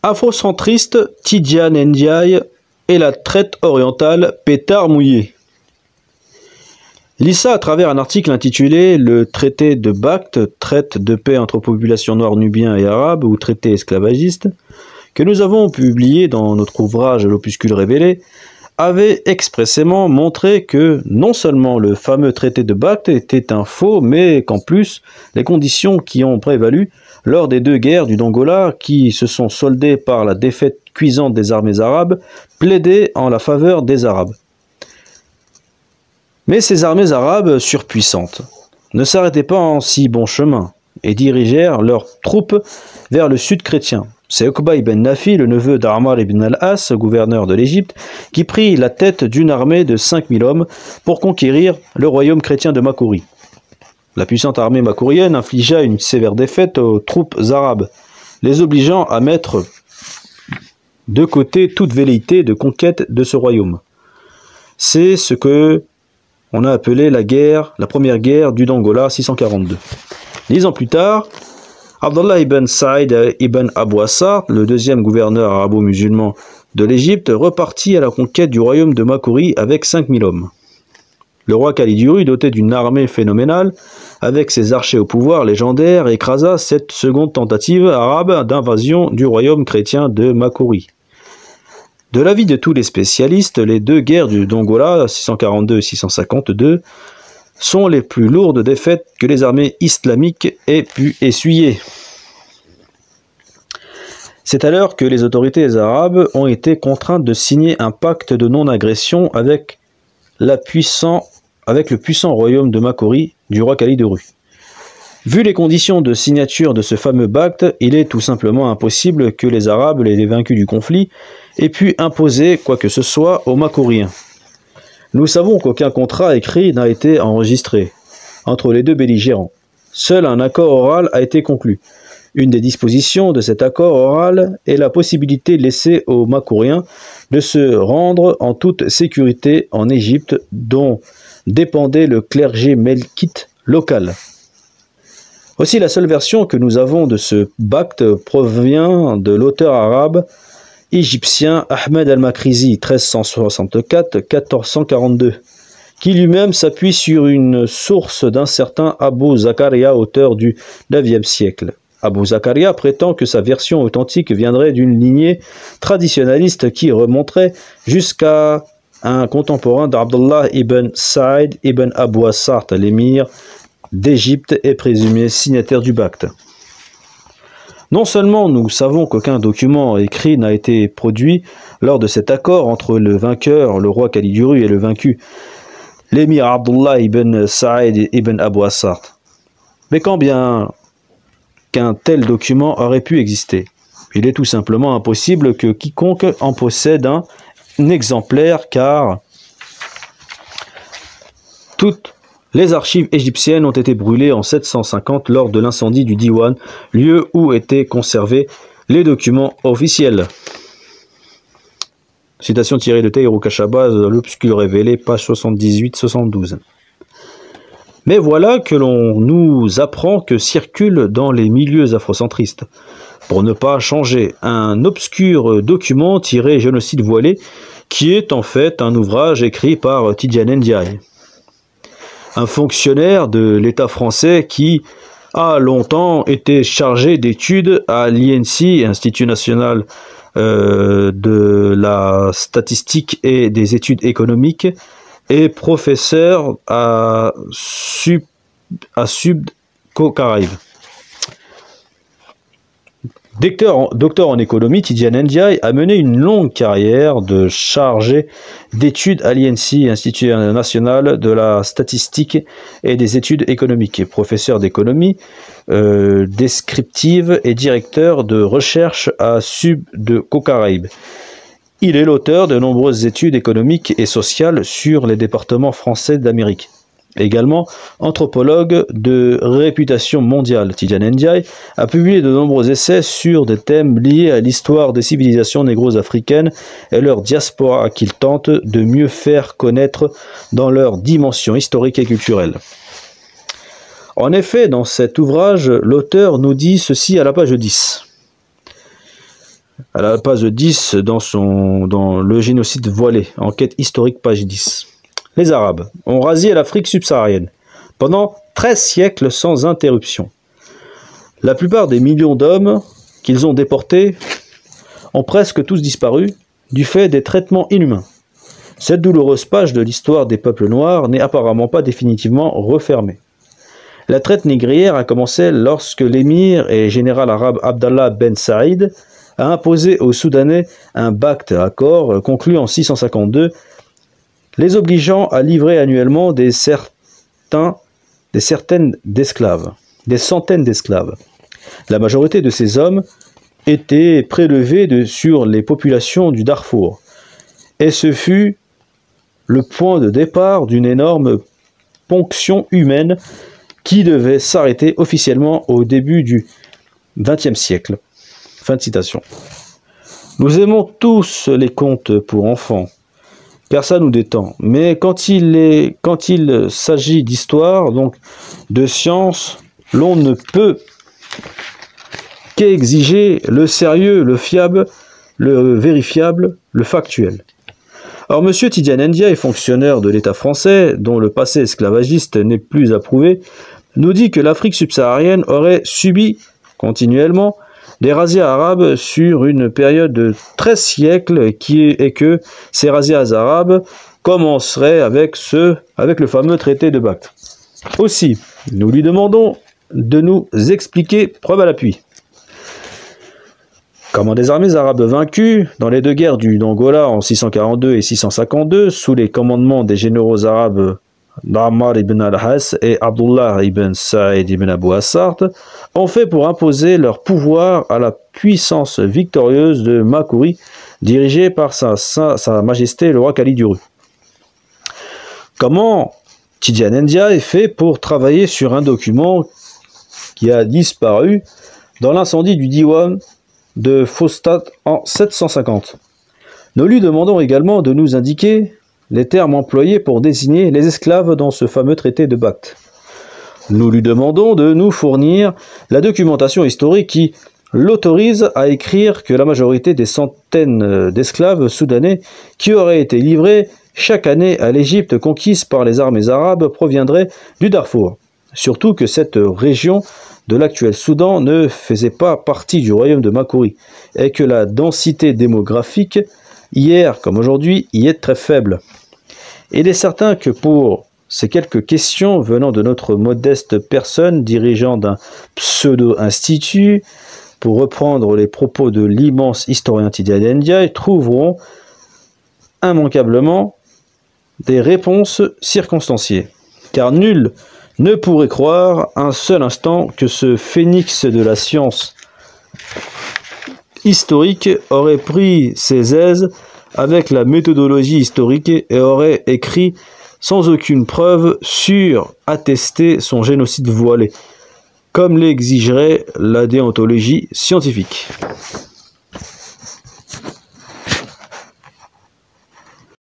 Afrocentriste, Tidjane Ndiaye et la traite orientale pétard mouillé. L'ISA, à travers un article intitulé « Le traité de Bact, traite de paix entre populations noires nubiens et arabes ou traité esclavagiste », que nous avons publié dans notre ouvrage L'opuscule révélé, avait expressément montré que non seulement le fameux traité de Bact était un faux, mais qu'en plus, les conditions qui ont prévalu lors des deux guerres du Dongola, qui se sont soldées par la défaite cuisante des armées arabes, plaidaient en la faveur des Arabes. Mais ces armées arabes surpuissantes ne s'arrêtaient pas en si bon chemin et dirigèrent leurs troupes vers le sud chrétien. C'est Uqba ibn Nafi, le neveu d'Ammar ibn al-As, gouverneur de l'Égypte, qui prit la tête d'une armée de 5000 hommes pour conquérir le royaume chrétien de Makuri. La puissante armée makourienne infligea une sévère défaite aux troupes arabes, les obligeant à mettre de côté toute velléité de conquête de ce royaume. C'est ce que on a appelé la première guerre du Dongola 642. 10 ans plus tard, Abdallah ibn Saïd ibn Abu Assar, le deuxième gouverneur arabo-musulman de l'Égypte, repartit à la conquête du royaume de Makuri avec 5000 hommes. Le roi Khalid, doté d'une armée phénoménale, avec ses archers au pouvoir légendaire, écrasa cette seconde tentative arabe d'invasion du royaume chrétien de Makuri. De l'avis de tous les spécialistes, les deux guerres du Dongola, 642 et 652, sont les plus lourdes défaites que les armées islamiques aient pu essuyer. C'est alors que les autorités arabes ont été contraintes de signer un pacte de non-agression avec le puissant royaume de Makuri du roi Khalid. Vu les conditions de signature de ce fameux pacte, il est tout simplement impossible que les Arabes, les vaincus du conflit, aient pu imposer quoi que ce soit aux Makouriens. Nous savons qu'aucun contrat écrit n'a été enregistré entre les deux belligérants. Seul un accord oral a été conclu. Une des dispositions de cet accord oral est la possibilité laissée aux Makouriens de se rendre en toute sécurité en Égypte, dont dépendait le clergé melkite local. Aussi, la seule version que nous avons de ce pacte provient de l'auteur arabe égyptien Ahmed al-Makrizi, 1364-1442, qui lui-même s'appuie sur une source d'un certain Abu Zakaria, auteur du IXe siècle. Abu Zakaria prétend que sa version authentique viendrait d'une lignée traditionnaliste qui remonterait jusqu'à un contemporain d'Abdullah ibn Saïd ibn Abu Assart, l'émir d'Égypte et présumé signataire du pacte. Non seulement nous savons qu'aucun document écrit n'a été produit lors de cet accord entre le vainqueur, le roi Khalid, et le vaincu, l'émir Abdullah ibn Saïd ibn Abu Assart, mais quand bien qu'un tel document aurait pu exister, il est tout simplement impossible que quiconque en possède un exemplaire, car toutes les archives égyptiennes ont été brûlées en 750 lors de l'incendie du Diwan, lieu où étaient conservés les documents officiels. Citation tirée de Taïrou Kachabaz, L'opuscule révélé, page 78-72. Mais voilà que l'on nous apprend que circule dans les milieux afrocentristes, pour ne pas changer, un obscur document tiré Génocide voilé, qui est en fait un ouvrage écrit par Tidjane Ndiaye, un fonctionnaire de l'État français qui a longtemps été chargé d'études à l'INSI, Institut national de la statistique et des études économiques, et professeur à Sud-Caraïbes. Docteur en économie, Tidjane Ndiaye a mené une longue carrière de chargé d'études à l'INSI, Institut national de la statistique et des études économiques, et professeur d'économie descriptive et directeur de recherche à Sud-Caraïbes. Il est l'auteur de nombreuses études économiques et sociales sur les départements français d'Amérique. Également anthropologue de réputation mondiale, Tidjane Ndiaye a publié de nombreux essais sur des thèmes liés à l'histoire des civilisations négro-africaines et leur diaspora qu'il tente de mieux faire connaître dans leur dimension historique et culturelle. En effet, dans cet ouvrage, l'auteur nous dit ceci à la page 10. à la page 10 dans le génocide voilé, enquête historique page 10. Les Arabes ont rasé l'Afrique subsaharienne pendant 13 siècles sans interruption. La plupart des millions d'hommes qu'ils ont déportés ont presque tous disparu du fait des traitements inhumains. Cette douloureuse page de l'histoire des peuples noirs n'est apparemment pas définitivement refermée. La traite négrière a commencé lorsque l'émir et général arabe Abdallah Ben Saïd a imposé aux Soudanais un pacte accord conclu en 652, les obligeant à livrer annuellement des centaines d'esclaves. La majorité de ces hommes étaient prélevés sur les populations du Darfour, et ce fut le point de départ d'une énorme ponction humaine qui devait s'arrêter officiellement au début du XXe siècle. Fin de citation. Nous aimons tous les contes pour enfants, car ça nous détend. Mais quand il s'agit d'histoire, donc de science, l'on ne peut qu'exiger le sérieux, le fiable, le vérifiable, le factuel. Or, M. Tidiane Ndiaye, fonctionnaire de l'État français, dont le passé esclavagiste n'est plus approuvé, nous dit que l'Afrique subsaharienne aurait subi continuellement des razzias arabes sur une période de 13 siècles et que ces razzias arabes commenceraient avec le fameux traité de Bactre. Aussi, nous lui demandons de nous expliquer preuve à l'appui. Comment des armées arabes vaincues dans les deux guerres d'Angola en 642 et 652, sous les commandements des généraux arabes Ammar ibn al-Has et Abdullah ibn Saïd ibn Abu Assart, ont fait pour imposer leur pouvoir à la puissance victorieuse de Makuri, dirigée par sa majesté le roi Khalid Uru. Comment Tidiane Ndiaye fait pour travailler sur un document qui a disparu dans l'incendie du Diwan de Fostat en 750. Nous lui demandons également de nous indiquer les termes employés pour désigner les esclaves dans ce fameux traité de Bactre. Nous lui demandons de nous fournir la documentation historique qui l'autorise à écrire que la majorité des centaines d'esclaves soudanais qui auraient été livrés chaque année à l'Égypte conquise par les armées arabes proviendraient du Darfour. Surtout que cette région de l'actuel Soudan ne faisait pas partie du royaume de Makuri et que la densité démographique, hier comme aujourd'hui, y est très faible. Il est certain que pour ces quelques questions venant de notre modeste personne, dirigeant d'un pseudo-institut, pour reprendre les propos de l'immense historien Tidiane Ndiaye, trouveront immanquablement des réponses circonstanciées. Car nul ne pourrait croire un seul instant que ce phénix de la science historique aurait pris ses aises avec la méthodologie historique et aurait écrit sans aucune preuve sûre attester son génocide voilé, comme l'exigerait la déontologie scientifique.